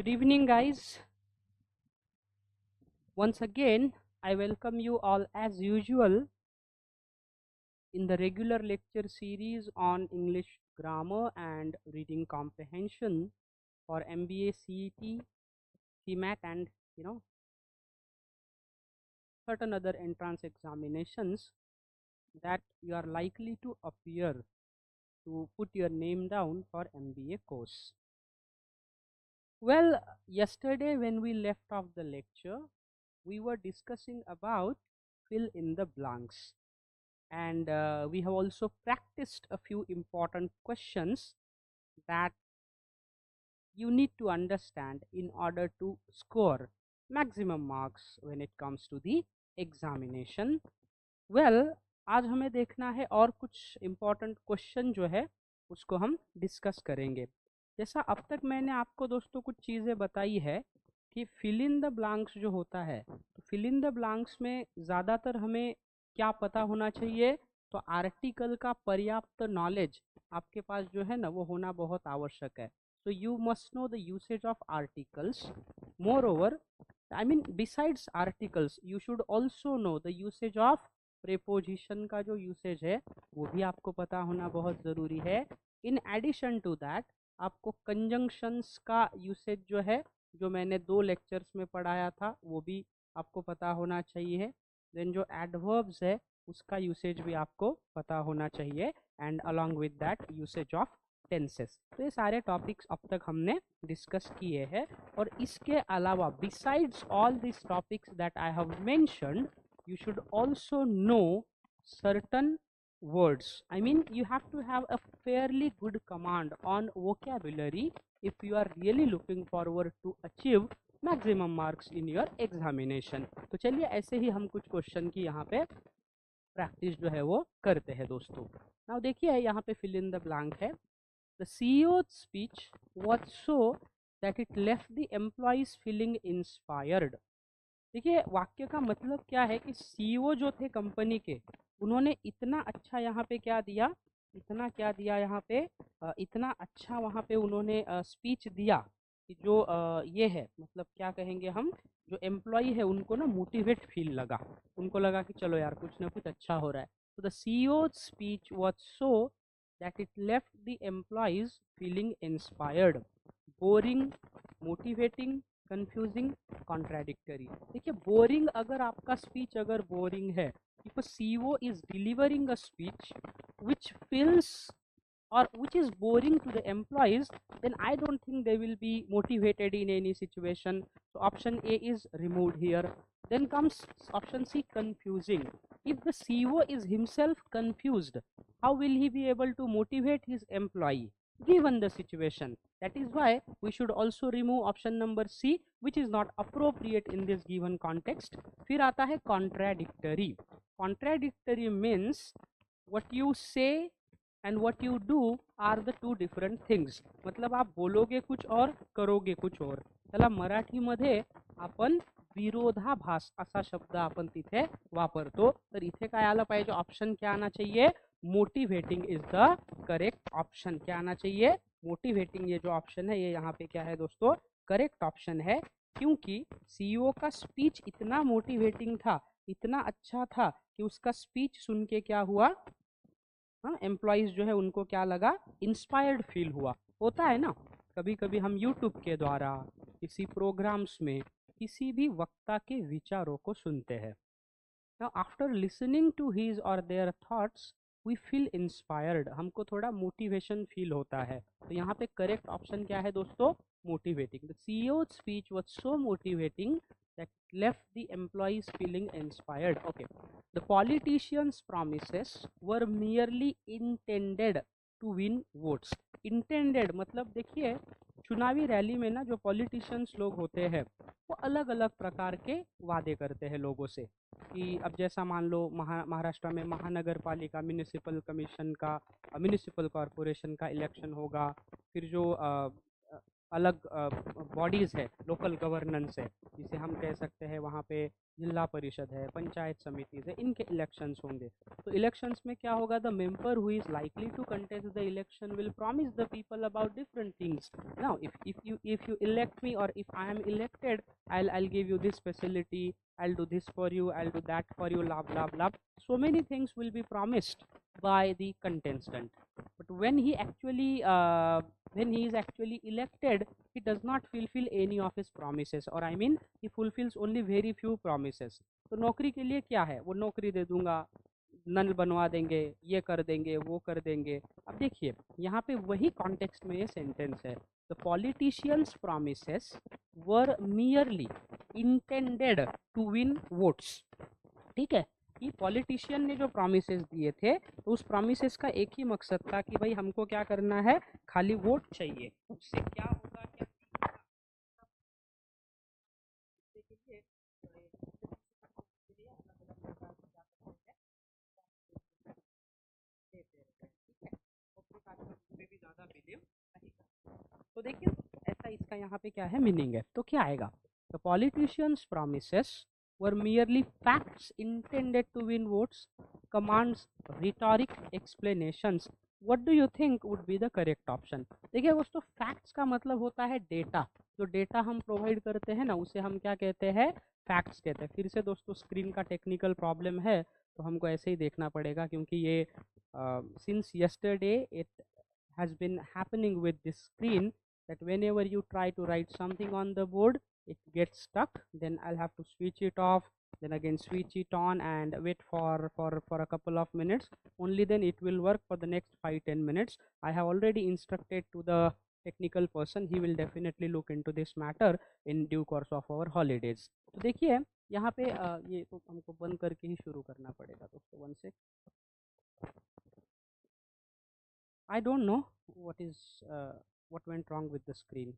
Good evening, guys. Once again, I welcome you all as usual in the regular lecture series on English grammar and reading comprehension for MBA CET, CMAT, and certain other entrance examinations that you are likely to appear to put your name down for MBA course. Well, yesterday when we left off the lecture, we were discussing about fill in the blanks, and we have also practiced a few important questions that you need to understand in order to score maximum marks when it comes to the examination. Well, आज हमें देखना है और कुछ important question जो है उसको हम डिस्कस करेंगे। जैसा अब तक मैंने आपको दोस्तों कुछ चीज़ें बताई है कि फिल इन द ब्लैंक्स जो होता है, तो फिल इन द ब्लैंक्स में ज़्यादातर हमें क्या पता होना चाहिए, तो आर्टिकल का पर्याप्त नॉलेज आपके पास जो है ना वो होना बहुत आवश्यक है। So you must know the usage of articles. Moreover, I mean besides articles, you should also know the usage of preposition का जो usage है वो भी आपको पता होना बहुत ज़रूरी है। In addition to that, आपको conjunctions का usage जो है, जो मैंने 2 lectures में पढ़ाया था, वो भी आपको पता होना चाहिए। Then जो adverbs है उसका usage भी आपको पता होना चाहिए, and along with that usage of tenses. तो ये सारे टॉपिक्स अब तक हमने डिस्कस किए हैं, और इसके अलावा besides all this topics that I have mentioned, you should also know certain words. I mean, you have to have a fairly good command on vocabulary if you are really looking forward to achieve maximum marks in your examination. तो चलिए ऐसे ही हम कुछ question की यहाँ पे practice जो है वो करते हैं दोस्तों। नाउ देखिए यहाँ पे फिल इन द ब्लैंक है। The CEO's speech was so that it left the employees feeling inspired. देखिए वाक्य का मतलब क्या है कि सीईओ जो थे कंपनी के, उन्होंने इतना अच्छा यहाँ पे क्या दिया, इतना क्या दिया यहाँ पे, इतना अच्छा वहाँ पे उन्होंने स्पीच दिया कि जो ये है, मतलब क्या कहेंगे हम, जो एम्प्लॉय है उनको ना मोटिवेट फील लगा, उनको लगा कि चलो यार कुछ ना कुछ अच्छा हो रहा है। तो the CEO speech was so that it left the employees feeling inspired, boring, motivating, confusing, contradictory. देखिए बोरिंग, अगर आपका स्पीच अगर बोरिंग है, if a CEO is delivering a speech which feels or which is boring to the employees, then I don't think they will be motivated in any situation. So option A is removed here. Then comes option C, confusing. If the CEO is himself confused, how will he be able to motivate his employee given the situation? That is why we should also remove option number C, which is not appropriate in this given context. फिर आता है contradictory. Contradictory means what you say and what you do are the two different things. मतलब आप बोलोगे कुछ और करोगे कुछ और। त्याला मराठीमध्ये आपण विरोधाभास असा शब्द आपण तिथे वापरतो। तर इथे काय आलं पाहिजे, ऑप्शन क्या आना चाहिए, motivating is the correct option. क्या आना चाहिए, मोटिवेटिंग। ये जो ऑप्शन है ये यहाँ पे क्या है दोस्तों, करेक्ट ऑप्शन है, क्योंकि सीईओ का स्पीच इतना मोटिवेटिंग था, इतना अच्छा था कि उसका स्पीच सुन के क्या हुआ, हाँ, एम्प्लॉयज़ जो है उनको क्या लगा, इंस्पायर्ड फील हुआ। होता है ना, कभी कभी हम यूट्यूब के द्वारा किसी प्रोग्राम्स में किसी भी वक्ता के विचारों को सुनते हैं। Now after listening to his or their thoughts we feel inspired, हमको थोड़ा मोटिवेशन फील होता है। तो यहाँ पे करेक्ट ऑप्शन क्या है दोस्तों, motivating. The CEO's speech was so motivating that left the employees feeling inspired. Okay, the politicians' promises were merely intended to win votes. Intended मतलब देखिए, चुनावी रैली में ना जो पॉलिटिशियंस लोग होते हैं वो अलग अलग प्रकार के वादे करते हैं लोगों से, कि अब जैसा मान लो महाराष्ट्र में महानगर पालिका म्यूनिसिपल कमीशन का, म्यूनिसिपल कॉरपोरेशन का इलेक्शन होगा, फिर जो अलग बॉडीज़ है, लोकल गवर्नेंस है, जिसे हम कह सकते हैं वहाँ पे जिला परिषद है, पंचायत समिति है, इनके इलेक्शंस होंगे। तो इलेक्शंस में क्या होगा, the member who is likely to contest the election will promise the people about different things. Now if you elect me, or if I am elected, I'll give you this facility, I'll do this for you, I'll do that for you, blah blah blah. So many things will be promised by the contestant, but when he is actually elected, he does not fulfill any of his promises, or I mean he fulfills only very few promises. तो नौकरी के लिए क्या है, वो नौकरी दे दूंगा, नल बनवा देंगे, ये कर देंगे, वो कर देंगे। अब देखिए यहाँ पे वही कॉन्टेक्स्ट में ये सेंटेंस है, the politicians promises were merely intended to win votes. ठीक है, कि पॉलिटिशियन ने जो प्रॉमिसेस दिए थे, तो उस प्रॉमिसेस का एक ही मकसद था कि भाई हमको क्या करना है, खाली वोट चाहिए। उससे क्या होगा, क्या के लिए भी ज़्यादा बिलीव नहीं करते। तो देखिए ऐसा इसका यहाँ पे क्या है मीनिंग है, तो क्या आएगा, the politicians promises were merely facts intended to win votes, commands, rhetoric, explanations. What do you think would be the correct option? देखिए दोस्तों, फैक्ट्स का मतलब होता है डेटा। जो डेटा हम प्रोवाइड करते हैं ना, उसे हम क्या कहते हैं, फैक्ट्स कहते हैं। फिर से दोस्तों स्क्रीन का टेक्निकल प्रॉब्लम है, तो हमको ऐसे ही देखना पड़ेगा, क्योंकि ये since yesterday it has been happening with this screen that whenever you try to write something on the board, it gets stuck. Then I'll have to switch it off, then again switch it on and wait for a couple of minutes. Only then it will work for the next 5-10 minutes. I have already instructed to the technical person, he will definitely look into this matter in due course of our holidays. तो देखिए यहाँ पे ये तो हमको बंद करके ही शुरू करना पड़ेगा दोस्तों, वन से। I don't know what went wrong with the screen.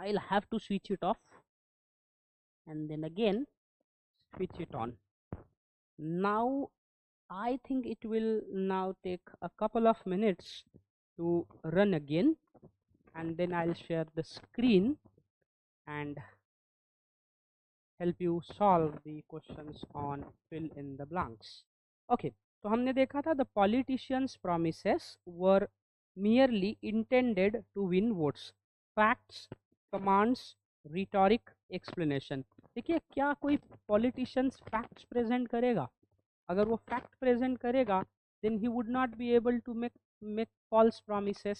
I'll have to switch it off and then again switch it on. Now I think it will now take a couple of minutes to run again, and then I'll share the screen and help you solve the questions on fill in the blanks. Okay, तो हमने देखा था the politicians' promises were merely intended to win votes. Facts, commands, rhetoric, explanation. देखिए क्या कोई politicians facts present करेगा? अगर वो fact present करेगा, then he would not be able to make false promises.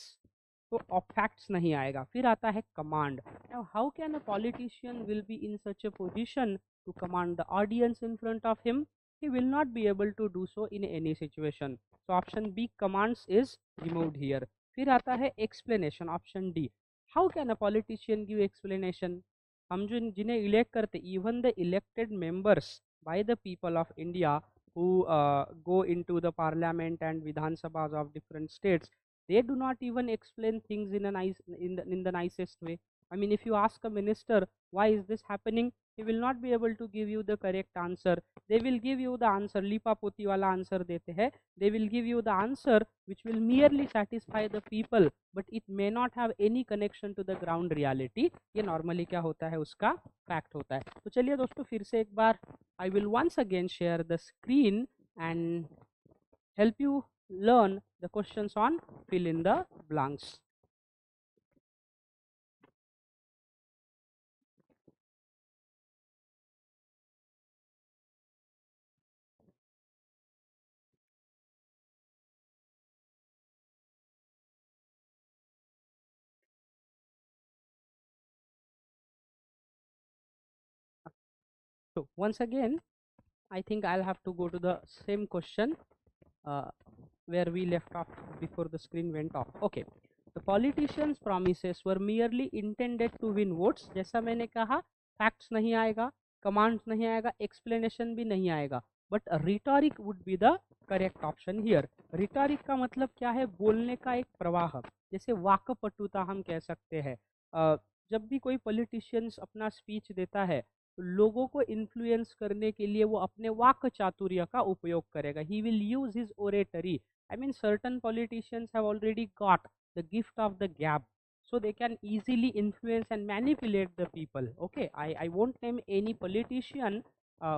तो फैक्ट्स नहीं आएगा। फिर आता है command. Now how can a politician will be in such a position to command the audience in front of him? he will not be able to do so in any situation. So option B, commands, is removed here. फिर आता है explanation, option D. How can a politician give explanation? हम जो जिन्हें elect करते, even the elected members by the people of India who go into the parliament and Vidhan Sabhas of different states, they do not even explain things in a in the nicest way. I mean, if you ask a minister why is this happening, he will not be able to give you the correct answer. They will give you the answer lipa poti wala answer dete hai. They will give you the answer which will merely satisfy the people, but it may not have any connection to the ground reality. ये normally क्या होता है, उसका fact होता है। तो चलिए दोस्तों फिर से एक बार I will once again share the screen and help you learn the questions on fill in the blanks. So once again, I think I'll have to go to the same question uh, where we left off before the screen went off. Okay, the politicians' promises were merely intended to win votes. जैसा मैंने कहा, facts नहीं आएगा, commands नहीं आएगा, explanation भी नहीं आएगा, but rhetoric would be the correct option here. Rhetoric का मतलब क्या है, बोलने का एक प्रवाह। जैसे वाकपटुता हम कह सकते हैं। जब भी कोई पॉलिटिशियंस अपना स्पीच देता है तो लोगों को इन्फ्लुएंस करने के लिए वो अपने वाक चातुर्य का उपयोग करेगा। He will use his oratory. I mean certain politicians have already got the gift of the गैब, so they can easily influence and manipulate the people. Okay, I won't name any politician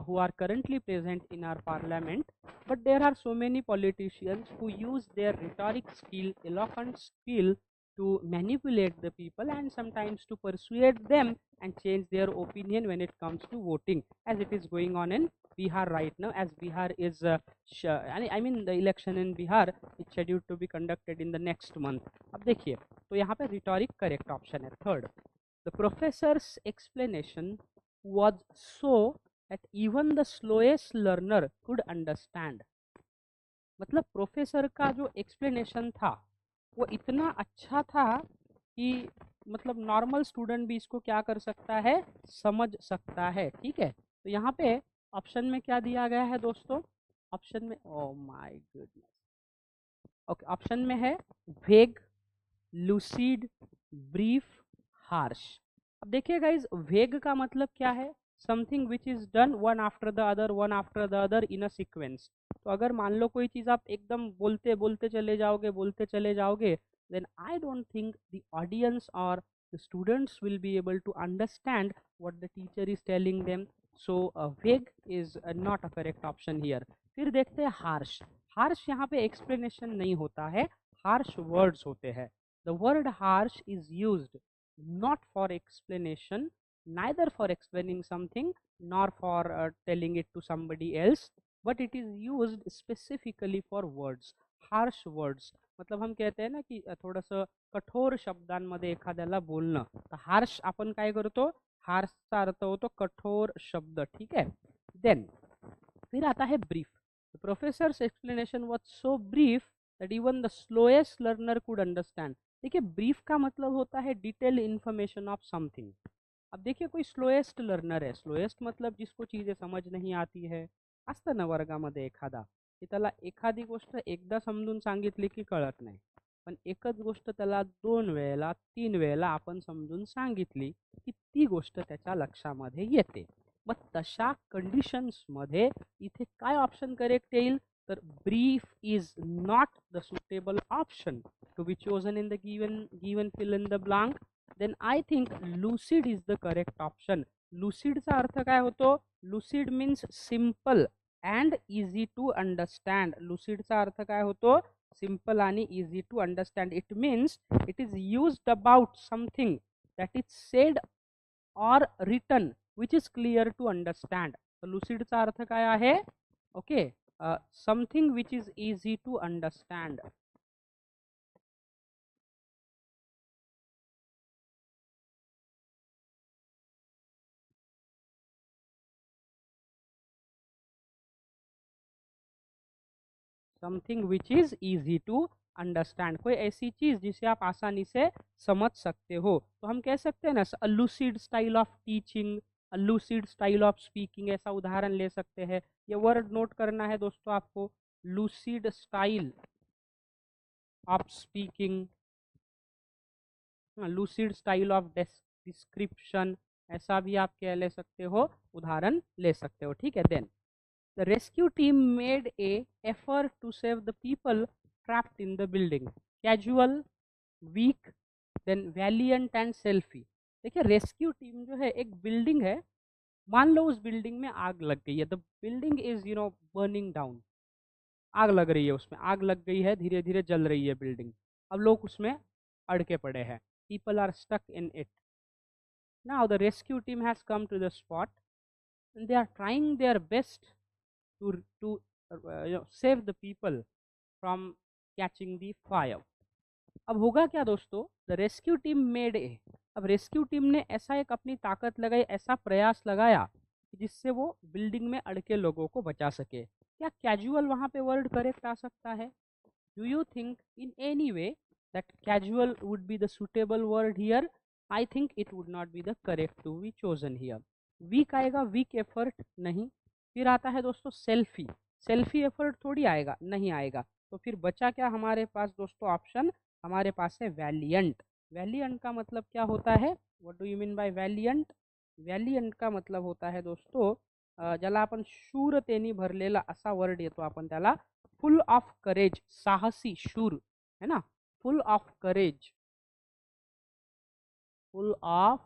who are currently present in our parliament, but there are so many politicians who use their rhetoric skill, eloquent skill, to manipulate the people and sometimes to persuade them and change their opinion when it comes to voting, as it is going on in Bihar right now, as Bihar is I mean the election in Bihar is scheduled to be conducted in the next month. अब देखिए, तो यहाँ पे रिटॉरिक correct option है third. The professors explanation was so that even the slowest learner could understand. मतलब professor का जो explanation था वो इतना अच्छा था कि मतलब नॉर्मल स्टूडेंट भी इसको क्या कर सकता है, समझ सकता है। ठीक है, तो यहाँ पे ऑप्शन में क्या दिया गया है दोस्तों? ऑप्शन में, oh my goodness, okay, option में है वेग, लूसीड, ब्रीफ, हार्श। अब देखिए गाइज, वेग का मतलब क्या है? Something which is done one after the other, one after the other in a sequence. तो अगर मान लो कोई चीज आप एकदम बोलते बोलते चले जाओगे, बोलते चले जाओगे, then I don't think the audience or the students will be able to understand what the teacher is telling them. So vague is not a correct option here. फिर देखते हैं हार्श। हार्श यहाँ पे एक्सप्लेनेशन नहीं होता है, harsh words होते हैं। The word harsh is used not for explanation, neither for explaining something nor for telling it to somebody else, but it is used specifically for words, harsh words. मतलब हम कहते हैं ना की थोडंसं कठोर शब्दांमध्ये एखाद्याला बोलणं, तर हार्श आपण काय करतो? हार्शचा अर्थ होतो कठोर शब्द। ठीक है, देन फिर आता है brief. The professors explanation was so brief that even the slowest learner could understand. देखिए, ब्रीफ का मतलब होता है डिटेल इन्फॉर्मेशन ऑफ समथिंग। अब देखिए, कोई स्लोएस्ट लर्नर है, स्लोएस्ट मतलब जिसको चीजें समझ नहीं आती है, असतं ना वर्गामध्ये एखादा की त्याला एखादी गोष्ट एकदा समजून सांगितली की कळत नाही, पण एकच गोष्ट त्याला 2 वेळेला 3 वेळेला आपण समजून सांगितली की ती गोष्ट त्याच्या लक्षामध्ये येते। मग तशा कंडिशन्स मध्ये इथे काय ऑप्शन करेक्ट येईल? तर brief is not the suitable option to be chosen in the given fill in the blank. Then I think lucid is the correct option. लुसिडचा अर्थ काय होतो? Lucid means simple and easy to understand. लुसिडचा अर्थ काय होतो? Simple आणि easy to understand. It means it is used about something that is said or written which is clear to understand. So lucid चा अर्थ काय आहे? Okay, something which is easy to understand. Something which is easy to understand, कोई ऐसी चीज जिसे आप आसानी से समझ सकते हो। तो हम कह सकते हैं ना, a lucid style of teaching, a lucid style of speaking, ऐसा उदाहरण ले सकते हैं। ये वर्ड नोट करना है दोस्तों आपको, lucid style of speaking, lucid style of description, ऐसा भी आप क्या ले सकते हो, उदाहरण ले सकते हो। ठीक है, then the rescue team made a effort to save the people trapped in the building. Casual, weak, then valiant and selfie. देखिए, रेस्क्यू टीम जो है, एक बिल्डिंग है, मान लो उस बिल्डिंग में आग लग गई है, the building is burning down, आग लग रही है, उसमें आग लग गई है, धीरे धीरे जल रही है बिल्डिंग। अब लोग उसमें अड़के पड़े हैं, people are stuck in it. Now the rescue team has come to the spot and they are trying their best to save the people from catching the fire. अब होगा क्या दोस्तों? The rescue team made a, अब rescue team ने ऐसा एक अपनी ताकत लगाई, ऐसा प्रयास लगाया कि जिससे वो बिल्डिंग में अड़के लोगों को बचा सके। क्या कैजुअल वहाँ पे वर्ड करेक्ट आ सकता है? Do you think in any way that casual would be the suitable word here? I think it would not be the correct to be chosen here. Weak आएगा, वीक एफर्ट नहीं। फिर आता है दोस्तों selfie, selfie effort थोड़ी आएगा, नहीं आएगा। तो फिर बचा क्या हमारे पास दोस्तों? ऑप्शन हमारे पास है वैलियंट। वैलियंट का मतलब क्या होता है? What do you mean by valiant? Valiant का मतलब होता है दोस्तों, ज्याला आपण शूरतेने भरलेला असा वर्ड येतो आपण त्याला फुल ऑफ करेज, साहसी, शूर, है ना, full of courage, full of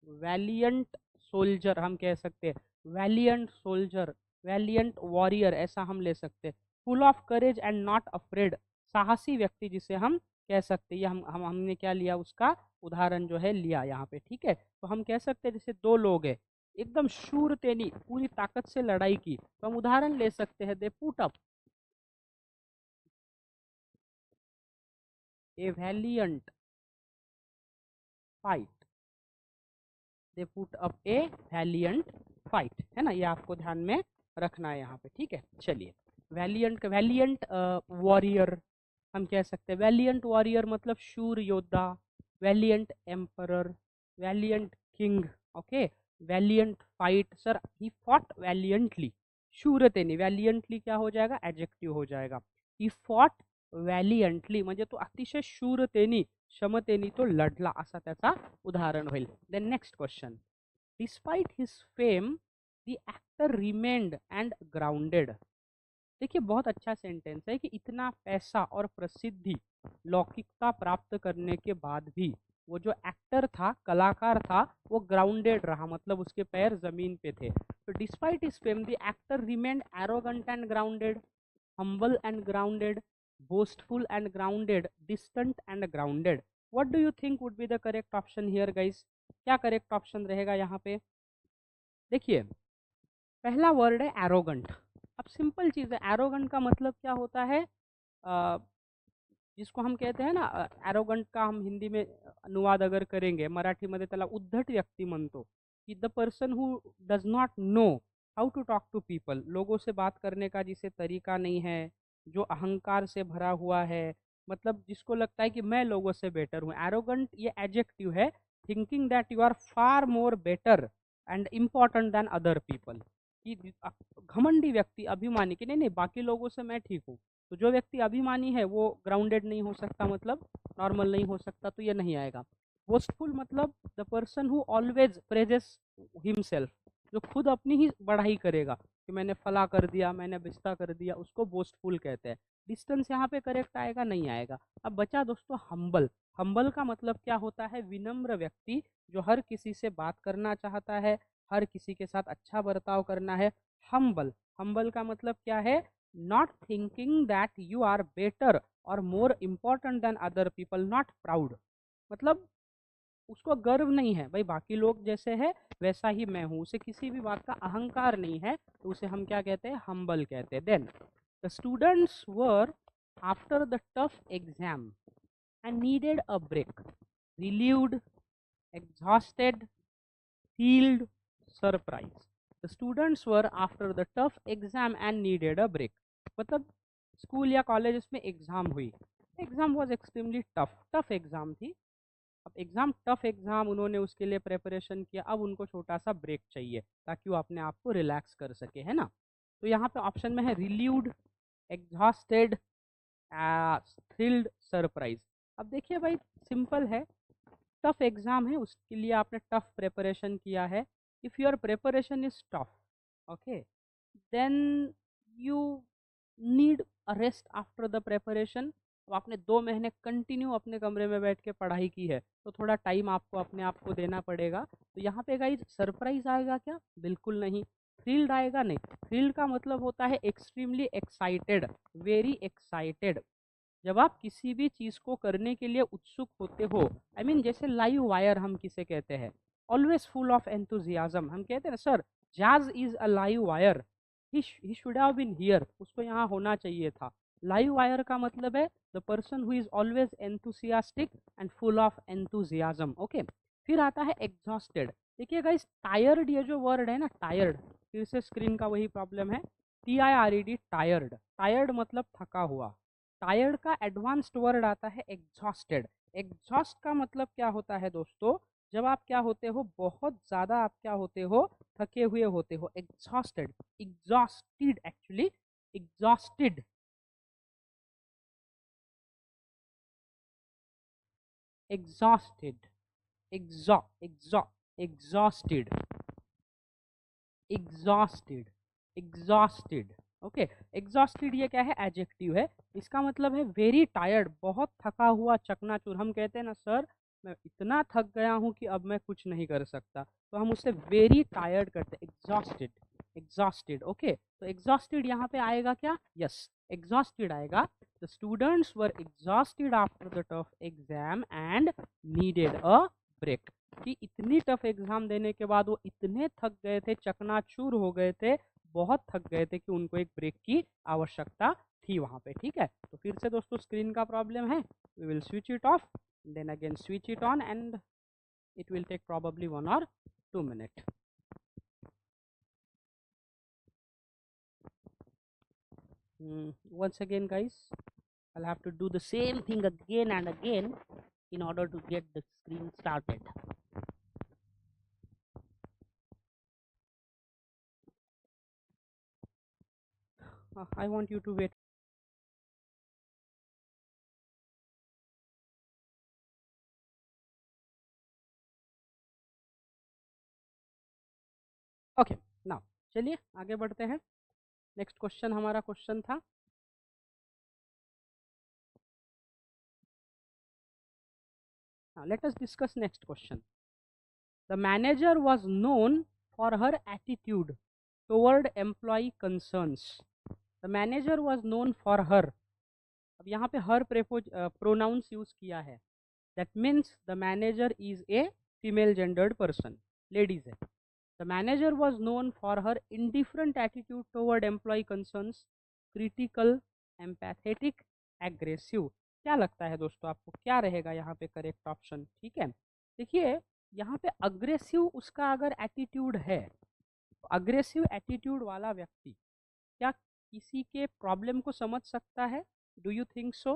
valiant soldier हम कह सकते हैं, वैलियंट सोल्जर, वैलियंट वॉरियर ऐसा हम ले सकते हैं। Full of courage and not afraid, साहसी व्यक्ति जिसे हम कह सकते हैं। ये हमने क्या लिया, उसका उदाहरण जो है लिया यहाँ पे, ठीक है। तो हम कह सकते हैं जैसे दो लोग हैं, एकदम शूरतेनी पूरी ताकत से लड़ाई की, तो हम उदाहरण ले सकते हैं, they put up A valiant fight, they put up A valiant fight, है ना। ये आपको ध्यान में रखना है यहाँ पे, ठीक है। चलिए, वैलियंट, वैलियंट वॉरियर हम कह सकते हैं। वैलियंट वॉरियर मतलब शूर योद्धा, valiant emperor, valiant king, okay. Valiant fight, sir he fought valiantly, शूरतेने, वैलियंटली क्या हो जाएगा, एडजेक्टिव हो जाएगा। ही फॉट वॅलियंटली म्हणजे तो अतिशय शूरतेने, क्षमतेने तो लढला, असा त्याचा उदाहरण होईल। Then next question, despite his fame the actor remained and grounded. देखिए बहुत अच्छा सेंटेंस है कि इतना पैसा और प्रसिद्धि, लौकिकता प्राप्त करने के बाद भी वो जो एक्टर था, कलाकार था, वो ग्राउंडेड रहा, मतलब उसके पैर जमीन पे थे। तो despite his fame the actor remained arrogant and grounded, humble and grounded, boastful and grounded, distant and grounded. What do you think would be the correct option here guys? क्या करेक्ट ऑप्शन रहेगा यहाँ पे? देखिए, पहला word है एरोगंट। अब simple चीज़ है, एरोगंट का मतलब क्या होता है? अ, जिसको हम कहते हैं ना, एरोगंट का हम हिंदी में अनुवाद अगर करेंगे, मराठीमध्ये त्याला उद्धट व्यक्ती म्हणतो, कि the person who does not know how to talk to people, लोगों से बात करने का जिसे तरीका नहीं है, जो अहंकार से भरा हुआ है, मतलब जिसको लगता है कि मैं लोगों से बेटर हूँ। एरोगंट ये एडजेक्टिव है, thinking that you are far more better and important than other people, कि घमंडी व्यक्ति, अभिमानी, कि नहीं नहीं बाकी लोगों से मैं ठीक हूँ। तो जो व्यक्ति अभिमानी है वो ग्राउंडेड नहीं हो सकता, मतलब नॉर्मल नहीं हो सकता, तो ये नहीं आएगा। बोस्टफुल मतलब the person who always praises himself, जो खुद अपनी ही बढ़ाई करेगा कि मैंने फला कर दिया, मैंने बिस्ता कर दिया, उसको बोस्टफुल कहते हैं। डिस्टेंस यहाँ पे करेक्ट आएगा, नहीं आएगा। अब बचा दोस्तों हम्बल। हम्बल का मतलब क्या होता है? विनम्र व्यक्ति, जो हर किसी से बात करना चाहता है, हर किसी के साथ अच्छा बर्ताव करना है। हम्बल, हम्बल का मतलब क्या है? Not thinking that you are better और more important than other people, not proud, मतलब उसको गर्व नहीं है भाई बाकी लोग जैसे है वैसा ही मैं हूँ, उसे किसी भी बात का अहंकार नहीं है, तो उसे हम क्या कहते हैं? हम्बल कहते हैं। Then the students were after the tough exam and needed a break, relieved, exhausted, healed, surprised. The students were after the tough exam and needed a break. मतलब स्कूल या कॉलेज में एग्जाम हुई, exam was extremely tough, tough exam थी। अब exam tough exam, उन्होंने उसके लिए preparation किया, अब उनको छोटा सा ब्रेक चाहिए ताकि वो अपने आप को रिलैक्स कर सके, है ना। तो यहाँ पे ऑप्शन में है रिलीव्ड, एग्जॉस्टेड, थ्रिल्ड, सरप्राइज। अब देखिए भाई सिंपल है, टफ एग्जाम है, उसके लिए आपने टफ प्रेपरेशन किया है। If your preparation is tough, okay, then you need a rest after the preparation. तो आपने 2 महीने कंटिन्यू अपने कमरे में बैठ के पढ़ाई की है, तो थोड़ा टाइम आपको अपने आप को देना पड़ेगा। तो यहाँ पे गाइस सरप्राइज आएगा क्या? बिल्कुल नहीं। थ्रिल्ड आएगा? नहीं। थ्रिल्ड का मतलब होता है एक्सट्रीमली एक्साइटेड, वेरी एक्साइटेड। जब आप किसी भी चीज़ को करने के लिए उत्सुक होते हो, आई मीन जैसे लाइव वायर हम किसे कहते हैं, ऑलवेज फुल ऑफ एंथुजियाज्म, हम कहते हैं ना sir Jazz is a live wire, he should have been here, उसको यहाँ होना चाहिए था। लाइव वायर का मतलब है the person who is always enthusiastic and full of enthusiasm, okay. फिर आता है एग्जॉस्टेड। देखिए गाइस टायर्ड, ये जो वर्ड है ना टायर्ड, फिर से स्क्रीन का वही प्रॉब्लम है, TIRED, टायर्ड। टायर्ड मतलब थका हुआ। टायर्ड का एडवांस्ड वर्ड आता है एग्जॉस्टेड। एग्जॉस्ट का मतलब क्या होता है दोस्तों? जब आप क्या होते हो, बहुत ज्यादा आप क्या होते हो, थके हुए होते हो, exhausted, exhausted actually, exhausted. exhausted, exhausted, exhausted, exhausted. Okay, exhausted ये क्या है, एडजेक्टिव है। इसका मतलब है वेरी टायर्ड, बहुत थका हुआ, चकनाचूर। हम कहते हैं ना सर मैं इतना थक गया हूँ कि अब मैं कुछ नहीं कर सकता, तो हम उससे वेरी टायर्ड करते हैं, एग्जॉस्टेड, एग्जॉस्टेड। ओके, तो एग्जॉस्टेड यहाँ पे आएगा क्या, यस एग्जॉस्टेड आएगा। The students were exhausted after the tough exam and needed a break. कि इतनी टफ एग्जाम देने के बाद वो इतने थक गए थे, चकनाचूर हो गए थे, बहुत थक गए थे कि उनको एक ब्रेक की आवश्यकता थी वहाँ पे। ठीक है, तो फिर से दोस्तों स्क्रीन का प्रॉब्लम है, we will switch it off, then again switch it on and it will take probably 1 or 2 minutes. Once again guys, I'll have to do the same thing again and again in order to get the screen started. I want you to wait. Okay, now चलिए आगे बढ़ते हैं। Next question हमारा question था, let us discuss next question. The manager was known for her attitude toward employee concerns. The manager was known for her. अब यहाँ पे हर pronounce use किया है, that means the manager is a female gendered person, ladies है। The manager was known for her indifferent attitude toward employee concerns, critical, empathetic, aggressive. क्या लगता है दोस्तों आपको क्या रहेगा यहाँ पे करेक्ट ऑप्शन? ठीक है, देखिए यहाँ पे अग्रेसिव उसका अगर एटीट्यूड है, तो अग्रेसिव एटीट्यूड वाला व्यक्ति क्या किसी के प्रॉब्लम को समझ सकता है? Do you think so?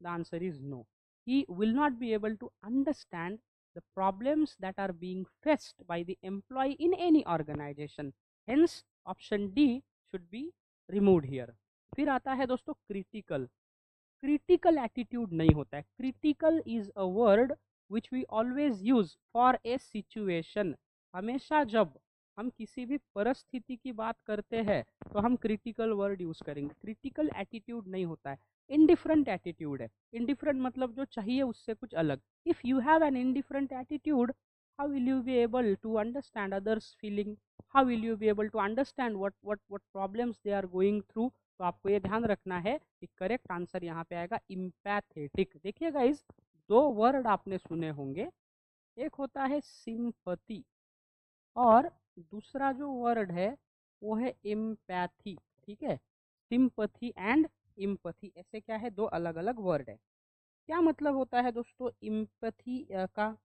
The answer is no. He will not be able to understand the problems that are being faced by the employee in any organization. Hence, option D should be removed here. फिर आता है दोस्तों critical. Critical attitude नहीं होता है। Critical is a word which we always use for a situation. हमेशा जब हम किसी भी परिस्थिति की बात करते हैं तो हम क्रिटिकल वर्ड यूज करेंगे। क्रिटिकल एटीट्यूड नहीं होता है, इनडिफरेंट एटीट्यूड है। इनडिफरेंट मतलब जो चाहिए उससे कुछ अलग। If you have an indifferent attitude, how will you be able to understand others feeling, how will you be able to understand what problems they are going through? तो आपको ये ध्यान रखना है कि करेक्ट आंसर यहाँ पे आएगा इम्पैथेटिक। देखिए गाइस, दो वर्ड आपने सुने होंगे, एक होता है सिंपैथी और दूसरा जो वर्ड है वो है एम्पैथी। ठीक है, सिंपैथी एंड एम्पैथी, ऐसे क्या है, दो अलग अलग वर्ड है। क्या मतलब होता है दोस्तों एम्पैथी का?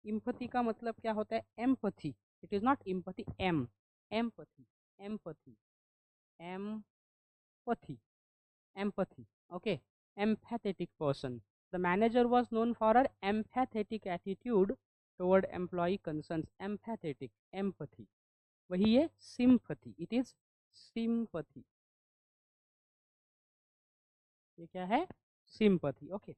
एम्पैथी का मतलब क्या होता है? Empathy, it is not empathy, empathy, empathy, empathy, empathy. Okay, empathetic person. The manager was known for her empathetic attitude toward employee concerns. Empathetic, empathy. वही है sympathy. It is sympathy. ये क्या है? sympathy. Okay.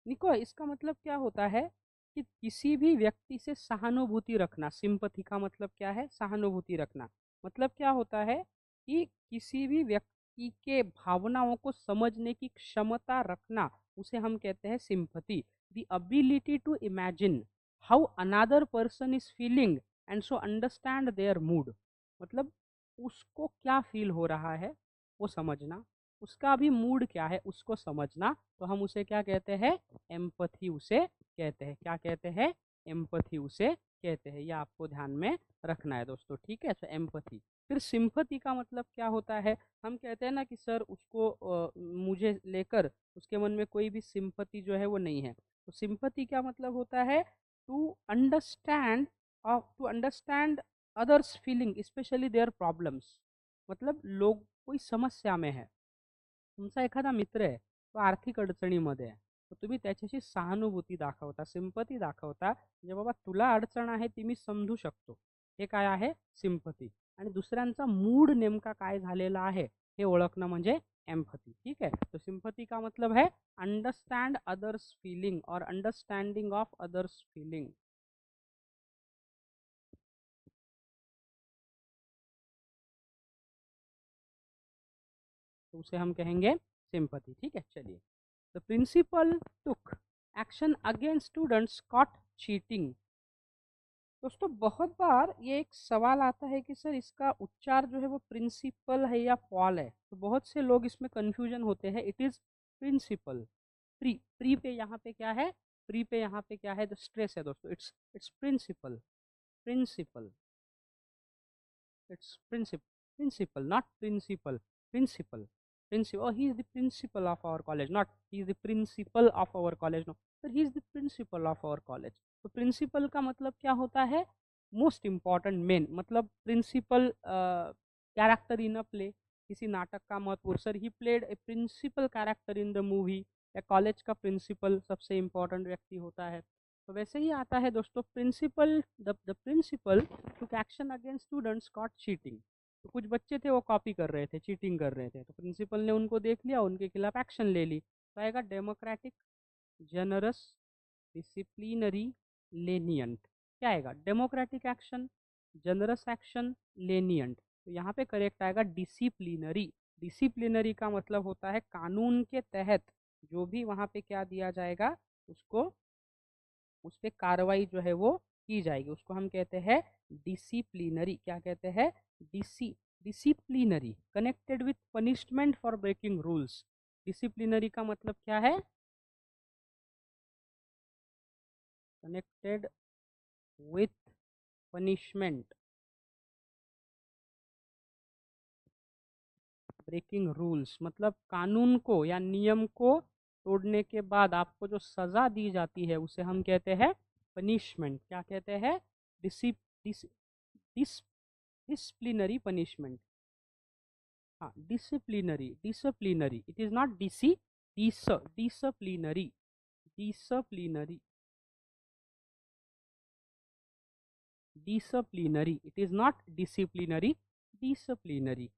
निको, इसका मतलब क्या होता है कि किसी भी व्यक्ति से सहानुभूति रखना। सिंपैथी का मतलब क्या है? सहानुभूति रखना। मतलब क्या होता है कि किसी भी व्यक्ति के भावनाओं को समझने की क्षमता रखना, उसे हम कहते हैं sympathy. The ability to imagine how another person is feeling and so understand their mood. मतलब उसको क्या फील हो रहा है वो समझना, उसका भी मूड क्या है उसको समझना, तो हम उसे क्या कहते हैं? एम्पैथी उसे कहते हैं। क्या कहते हैं? एम्पैथी उसे कहते हैं। ये आपको ध्यान में रखना है दोस्तों। ठीक है, तो एम्पैथी। फिर सिंपैथी का मतलब क्या होता है? हम कहते हैं ना कि सर उसको मुझे लेकर उसके मन में कोई भी सिंपैथी जो है वो नहीं है। तो सिंपैथी क्या मतलब होता है? To understand, to understand others feeling specially their problems. मतलब लोग कोई समस्या में है, तुमचा एखादा मित्र आहे, तो आर्थिक अडचणीमध्ये आहे, तर तुम्ही त्याच्याशी सहानुभूती दाखवता, सिंपती दाखवता, म्हणजे बाबा तुला अडचण आहे ती मी समजू शकतो, हे काय आहे? सिंपती। आणि दुसऱ्यांचा मूड नेमका काय झालेला आहे हे ओळखणं म्हणजे एम्पथी। ठीक है, तो सिंपथी का मतलब है अंडरस्टैंड अदर्स फीलिंग और अंडरस्टैंडिंग ऑफ अदर्स फीलिंग, तो उसे हम कहेंगे सिंपैथी। ठीक है, चलिए। The principal took action against students caught cheating. दोस्तों बहुत बार ये एक सवाल आता है कि सर इसका उच्चार जो है वो प्रिंसिपल है या पॉल है, तो बहुत से लोग इसमें कंफ्यूजन होते हैं। It is principal. Pre pre पे यहाँ पे क्या है, प्री पे यहाँ पे क्या है, तो स्ट्रेस है दोस्तों। It's principal, principal, it's principal, not principal, principal, principal. Oh, he is the principal of our college, not he is the principal of our college. No, sir, he is the principal of our college. तो principal का मतलब क्या होता है, most important, main, मतलब principal character in a play, किसी नाटक का महत्व। Sir he played a principal character in the movie, या कॉलेज का प्रिंसिपल सबसे इम्पोर्टेंट व्यक्ति होता है। तो वैसे ही आता है दोस्तों, principal, the principal took action against students caught cheating. तो कुछ बच्चे थे वो कॉपी कर रहे थे, चीटिंग कर रहे थे, तो प्रिंसिपल ने उनको देख लिया, उनके खिलाफ एक्शन ले ली। तो आएगा डेमोक्रेटिक, जनरस, डिसिप्लिनरी, लेनियंट। क्या आएगा, डेमोक्रेटिक एक्शन, जनरस एक्शन, लेनियंट। तो यहाँ पे करेक्ट आएगा डिसिप्लिनरी। डिसिप्लिनरी का मतलब होता है कानून के तहत जो भी वहाँ पे क्या दिया जाएगा, उसको, उस पर कार्रवाई जो है वो की जाएगी, उसको हम कहते हैं डिसिप्लिनरी। क्या कहते हैं, disciplinary, connected with punishment for breaking rules. Disciplinary का मतलब क्या है, connected with punishment, breaking rules, मतलब कानून को या नियम को तोड़ने के बाद आपको जो सजा दी जाती है उसे हम कहते हैं पनिशमेंट। क्या कहते हैं, discip dis dis disciplinary punishment. हाँ, disciplinary, disciplinary, it is not disciplinary, disciplinary, disciplinary, it is not disciplinary, disciplinary,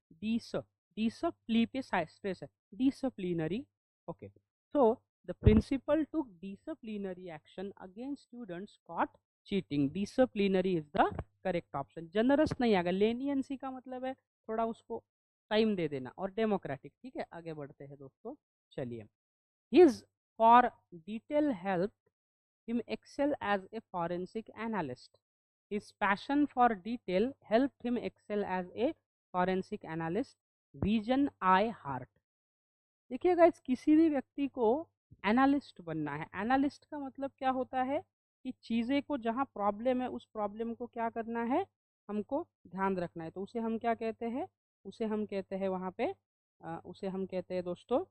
discipli पे स्ट्रेस है, disciplinary. Okay, so the principal took disciplinary action against students caught cheating. Disciplinary is the correct option. Generous नहीं आएगा, लेनियंसी का मतलब है थोड़ा उसको टाइम दे देना, और डेमोक्रेटिक। ठीक है, आगे बढ़ते हैं दोस्तों, चलिए। His for detail help him excel as a forensic analyst. His passion for detail helped him excel as a forensic analyst. Vision, eye, heart. देखिए गाइस, किसी भी व्यक्ति को एनालिस्ट बनना है। एनालिस्ट का मतलब क्या होता है कि चीज़ें को, जहाँ प्रॉब्लम है उस प्रॉब्लम को क्या करना है, हमको ध्यान रखना है। तो उसे हम क्या कहते हैं, उसे हम कहते हैं वहाँ पे उसे हम कहते हैं दोस्तों,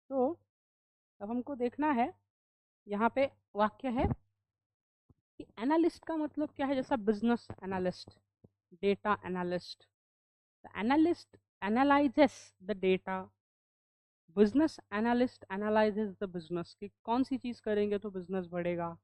तो अब हमको देखना है, यहाँ पे वाक्य है कि एनालिस्ट का मतलब क्या है। जैसा business analyst, data analyst, analyst analyses the data, business analyst analyses the business, कि कौन सी चीज़ करेंगे तो बिजनेस बढ़ेगा,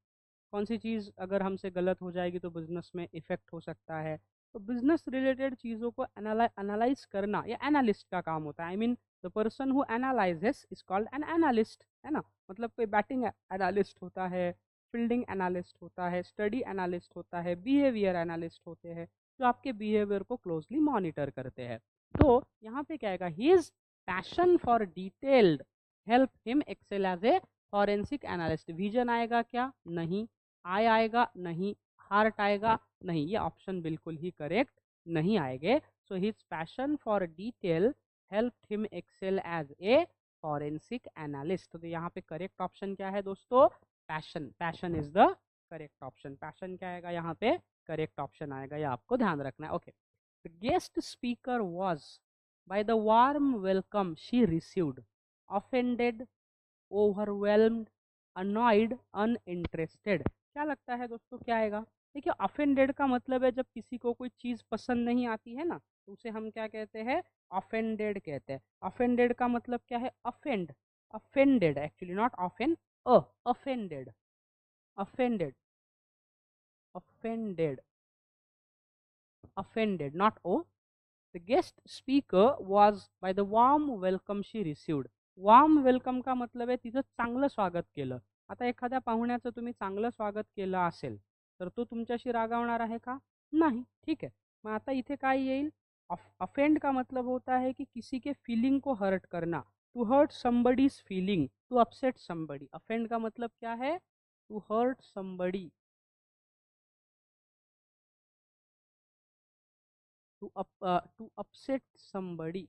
कौन सी चीज़ अगर हमसे गलत हो जाएगी तो बिजनेस में इफेक्ट हो सकता है। तो बिजनेस रिलेटेड चीज़ों को एनालाइज करना ये एनालिस्ट का काम होता है। I mean the person who analyses is called an analyst, है ना। मतलब कोई बैटिंग एनालिस्ट होता है, फील्डिंग एनालिस्ट होता है, स्टडी एनालिस्ट होता है, बिहेवियर एनालिस्ट होते हैं, जो आपके बिहेवियर को क्लोजली मॉनिटर करते हैं। तो यहाँ पे क्या आएगा, his passion for detailed help him excel as a forensic analyst. Vision आएगा क्या, नहीं। आई आएगा, नहीं। हार्ट आएगा, नहीं। ये ऑप्शन बिल्कुल ही करेक्ट नहीं आएंगे। So his passion for detail help him excel as a forensic analyst. तो यहाँ पे करेक्ट ऑप्शन क्या है दोस्तों, passion. Passion is the correct option. Passion क्या आएगा यहाँ पे, करेक्ट ऑप्शन आएगा, ये आपको ध्यान रखना है। Okay, the guest speaker was by the warm welcome she received, offended, overwhelmed, annoyed, uninterested। क्या लगता है दोस्तों क्या आएगा, देखिए ऑफेंडेड का मतलब है जब किसी को कोई चीज़ पसंद नहीं आती है ना, तो उसे हम क्या कहते हैं, ऑफेंडेड कहते हैं। ऑफेंडेड का मतलब क्या है, offend, offended actually, not often, offended, offended, offended, offended, not O. The guest speaker was by the warm welcome she received. Warm welcome का मतलब आहे तिचं चांगलं स्वागत केलं. आता एखाद्या पाहुण्याचं तुम्ही चांगलं स्वागत केलं असेल तर तो तुमच्याशी रागावणार आहे का? नाही. ठीक है. मग आता इथे काय येईल, अफेंड का मतलब होता है कि किसी के फीलिंग को हर्ट करना, to hurt somebody's feeling, to upset somebody. Offend का मतलब क्या है, to hurt somebody, to upset somebody.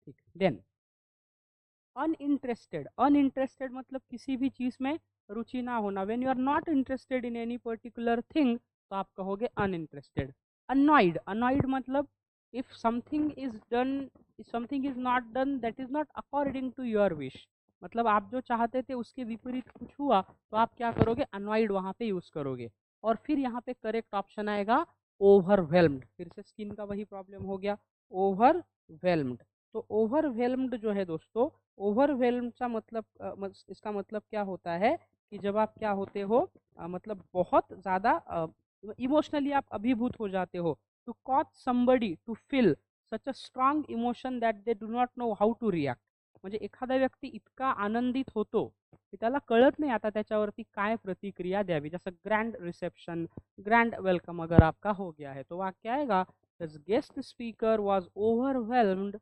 ठीक, देन अनइंटरेस्टेड, अनइंटरेस्टेड मतलब किसी भी चीज में रुचि ना होना. When you are not interested in any particular thing तो आप कहोगे अनइंटरेस्टेड. अनॉइड, अनॉइड मतलब if something is done, something is not done that is not according to your wish, मतलब आप जो चाहते थे उसके विपरीत कुछ हुआ तो आप क्या करोगे, अनॉइड वहां पे यूज करोगे. और फिर यहाँ पे करेक्ट ऑप्शन आएगा ओवरवेल्म्ड. फिर से स्किन का वही प्रॉब्लम हो गया, ओवरवेल्म्ड. तो ओवरवेल्म्ड जो है दोस्तों, ओवरवेल्म का मतलब इसका मतलब क्या होता है कि जब आप क्या होते हो, मतलब बहुत ज़्यादा इमोशनली आप अभिभूत हो जाते हो. To cause somebody to feel such a strong emotion that they do not know how to react. म्हणजे एखादा व्यक्ती इतका आनंदित होतो की त्याला कळत नाही आता त्याच्यावरती काय प्रतिक्रिया द्यावी. जसं ग्रँड रिसेप्शन, ग्रँड वेलकम अगर आपका हो गया है तो वाक्य आएगा, the guest speaker was overwhelmed,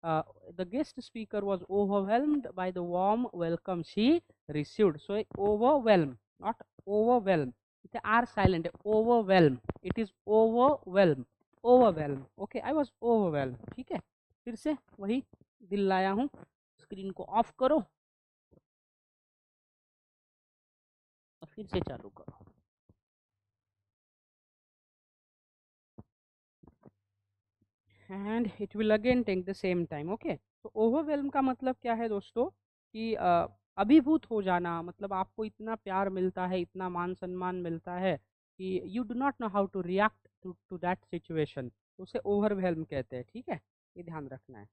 uh, the guest speaker was overwhelmed by the warm welcome she received. So overwhelm, not overwhelm. It's R silent. Overwhelm. It is overwhelm. Overwhelm. Okay, I was overwhelmed. ठीक है. फिर से वही दिल लाया हूँ. Screen को of करो और फिर से चालू करो. And it will again take the same time. Okay, तो ओवरवेल्म का मतलब क्या है दोस्तों कि अभिभूत हो जाना, मतलब आपको इतना प्यार मिलता है, इतना मान सम्मान मिलता है कि you do not know how to react to that situation, तो उसे ओवरवेल्म कहते हैं. ठीक है, ये ध्यान रखना है.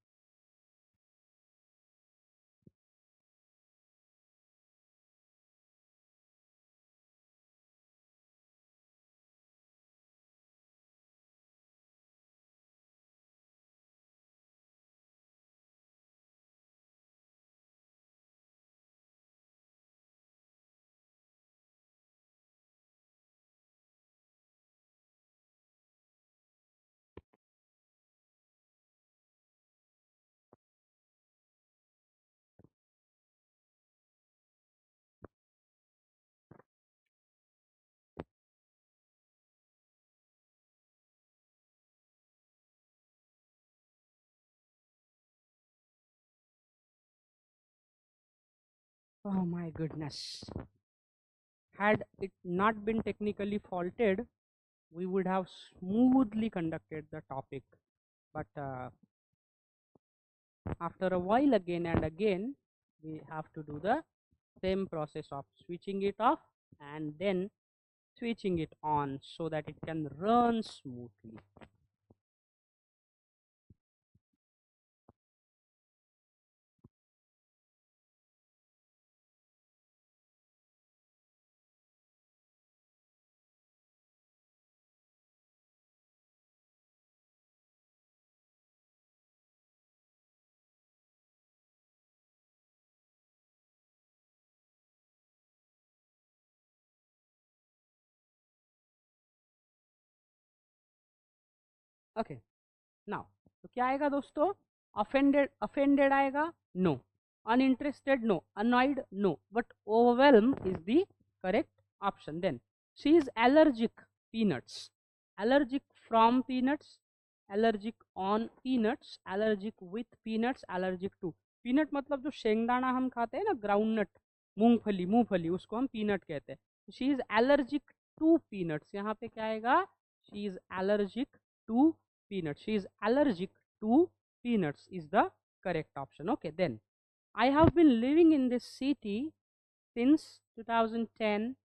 Oh my goodness. Had it not been technically faulted, we would have smoothly conducted the topic. But after a while, again and again, we have to do the same process of switching it off and then switching it on so that it can run smoothly. Okay, now तो क्या आएगा दोस्तों, offended, offended आएगा, no. Uninterested, no. Annoyed, no. But overwhelmed is the correct option. Then she is allergic peanuts, allergic from peanuts, allergic on peanuts, allergic with peanuts, allergic to. Peanut मतलब जो शेंगदाना हम खाते हैं ना, ग्राउंडनट, मूंगफली, मूंगफली, उसको हम पीनट कहते हैं. She is allergic to peanuts. यहाँ पे क्या आएगा, she is allergic to peanuts. She is allergic to peanuts is the correct option. Okay, then I have been living in this city since 2010,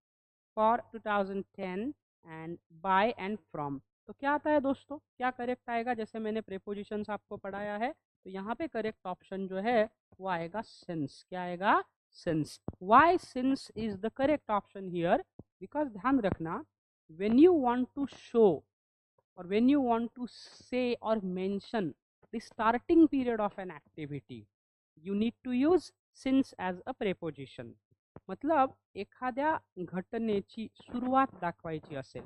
for 2010, and by and from. तो क्या आता है दोस्तों, क्या करेक्ट आएगा? जैसे मैंने प्रेपोजिशंस आपको पढ़ाया है, तो यहाँ पे करेक्ट ऑप्शन जो है वो आएगा सिंस। क्या आएगा? Since. Why since is the correct option here? Because ध्यान रखना, when you want to show or when you want to say or mention the starting period of an activity, you need to use since as a preposition. मतलब एखाद्या घटनेची सुरुवात दाखवायची असेल,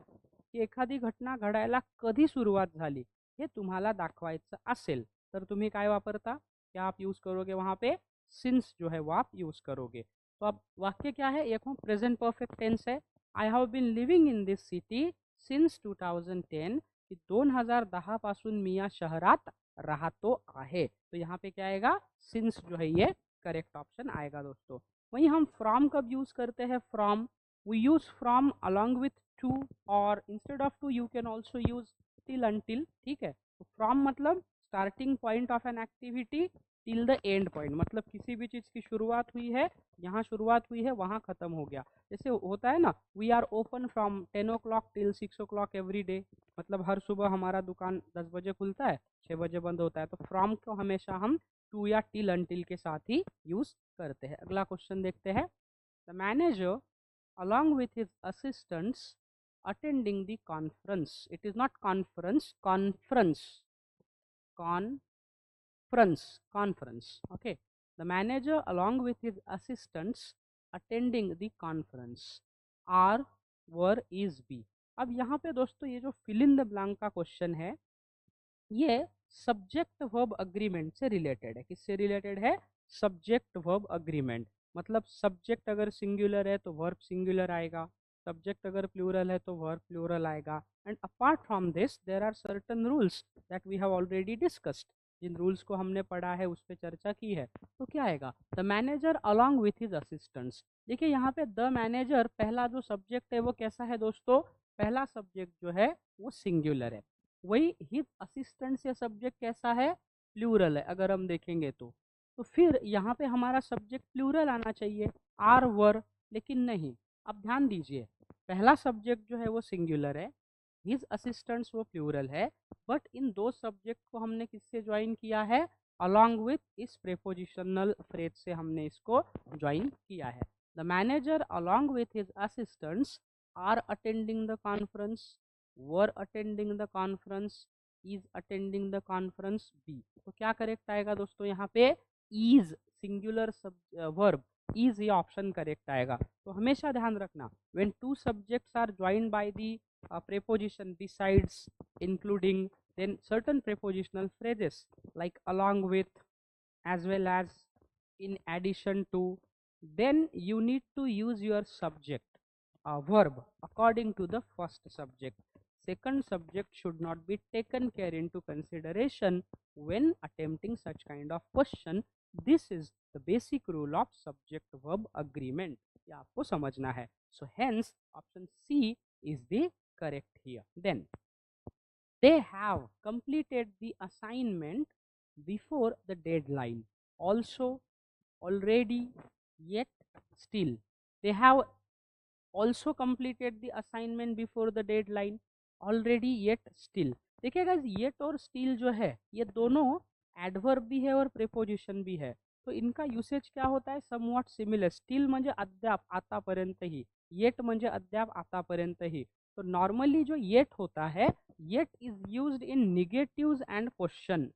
की एखादी घटना घडायला कधी सुरुवात झाली हे तुम्हाला दाखवायचं असेल, तर तुम्ही काय वापरता? क्या आप यूज करोगे वहां पे? सिंस जो है वो आप यूज करोगे। तो अब वाक्य क्या है? एक प्रेजेंट परफेक्ट टेंस है। I have been living in this city since 2010, की 2010 पासून मी या शहरात राहतो आहे। तो यहाँ पे क्या आएगा? सिंस जो है ये करेक्ट ऑप्शन आएगा दोस्तों। वहीं हम फ्रॉम कब यूज करते हैं? From, we use from along with to, और instead of to you can also use till until. ठीक है, तो फ्रॉम मतलब starting point of an activity till the end point, मतलब किसी भी चीज़ की शुरुआत हुई है, यहाँ शुरुआत हुई है, वहाँ ख़त्म हो गया। जैसे होता है ना, we are open from 10 o'clock till 6 o'clock every day, मतलब हर सुबह हमारा दुकान 10 बजे खुलता है, 6 बजे बंद होता है। तो फ्रॉम को हमेशा हम टू या टिल अनटिल के साथ ही यूज़ करते हैं। अगला क्वेश्चन देखते हैं। The manager along with his assistants attending the conference, it is not conference, conference, conference, okay, the manager along with his assistants attending the conference are, were, is, be। अब यहाँ पे दोस्तों ये जो फिल इन द ब्लैंक का question है, ये subject verb agreement से रिलेटेड है। किससे रिलेटेड है? Subject verb agreement. मतलब सब्जेक्ट अगर सिंगुलर है तो वर्ब सिंगुलर आएगा, सब्जेक्ट अगर प्लूरल है तो वर्ब प्लूरल आएगा। And apart from this there are certain rules that we have already discussed. जिन रूल्स को हमने पढ़ा है उस पर चर्चा की है। तो क्या आएगा? The manager along with his assistants. देखिए यहाँ पे द मैनेजर, पहला जो सब्जेक्ट है वो कैसा है दोस्तों? पहला सब्जेक्ट जो है वो सिंगुलर है। वही हिज असिस्टेंट से सब्जेक्ट कैसा है? प्लूरल है। अगर हम देखेंगे तो फिर यहाँ पे हमारा सब्जेक्ट प्लूरल आना चाहिए, आर, वर, लेकिन नहीं। अब ध्यान दीजिए, पहला सब्जेक्ट जो है वो सिंगुलर है, हिज असिस्टेंट्स वो प्लूरल है, बट इन दो सब्जेक्ट को हमने किससे ज्वाइन किया है? अलॉन्ग विथ, इस प्रेपोजिशनल फ्रेज से हमने इसको ज्वाइन किया है। The manager along with his assistants are attending the conference, were attending the conference, is attending the conference, be। तो क्या करेक्ट आएगा दोस्तों? यहाँ पे is सिंगुलर वर्ब, is ये ऑप्शन करेक्ट आएगा। तो हमेशा ध्यान रखना, when two subjects are joined by the preposition besides, including, then certain prepositional phrases like along with, as well as, in addition to, then you need to use your subject verb according to the first subject. Second subject should not be taken care into consideration when attempting such kind of question. This is the basic rule of subject verb agreement। ये आपको समझना है। So hence option C is the correct here। Then they have completed the assignment before the deadline. Also, already, yet, still। They have also completed the assignment before the deadline, already, yet, still। देखिए guys, yet और still जो है ये दोनों adverb भी है और preposition भी है। तो इनका यूसेज क्या होता है? Somewhat similar. स्टिल म्हणजे अद्याप, आतापर्यंत ही, येट म्हणजे अद्याप, आतापर्यंत ही। तो नॉर्मली जो येट होता है, yet is used in negatives and question.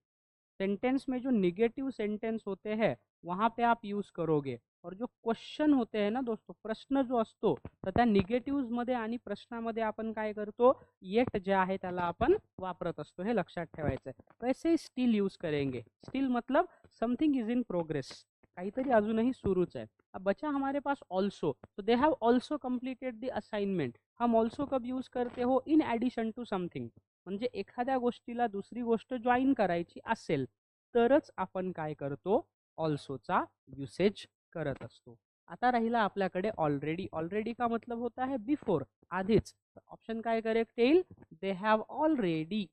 Sentence में जो निगेटिव सेंटेंस होते हैं वहां पे आप यूज करोगे, और जो क्वेश्चन होते हैं ना दोस्तों, प्रश्न जो असतो, तर त्या निगेटिव्ह मध्ये आणि प्रश्नामध्ये आपण काय करतो? येट जे आहे त्याला आपण वापरत असतो, हे लक्षात ठेवायचं आहे। वैसे स्टिल यूज करेंगे। स्टिल मतलब समथिंग इज इन प्रोग्रेस, काहीतरी अजूनही सुरूच आहे। अब बचा हमारे पास ऑल्सो, तो they have also completed the assignment. हम ऑल्सो कब यूज करते हो? इन ॲडिशन टू समथिंग, म्हणजे एखाद्या गोष्टीला दुसरी गोष्ट जॉईन करायची असेल तरच आपण काय करतो? ऑल्सोचा युसेज करत असतो। आता राहिला आपल्याकडे ऑलरेडी। ऑलरेडी का मतलब होता है बिफोर, आधीच। ऑप्शन काय करेक्ट येईल? They have already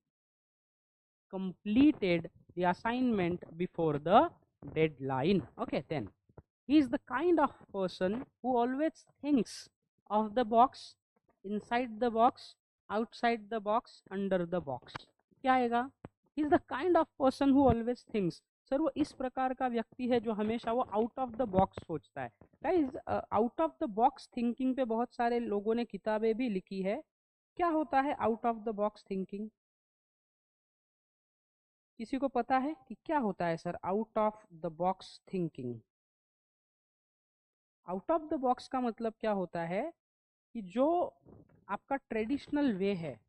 completed the assignment before the deadline। Okay, then he is the kind of person who always thinks of the box, inside the box, outside the box, under the box, क्या आएगा? Is the kind of person who always thinks. Sir वो इस प्रकार का व्यक्ति है जो हमेशा वो आउट ऑफ द बॉक्स सोचता है। Guys, out of the box thinking पे बहुत सारे लोगों ने किताबें भी लिखी है। क्या होता है out of the box thinking? किसी को पता है कि क्या होता है sir out of the box thinking? Out of the box का मतलब क्या होता है कि जो आपका ट्रेडिशनल वे है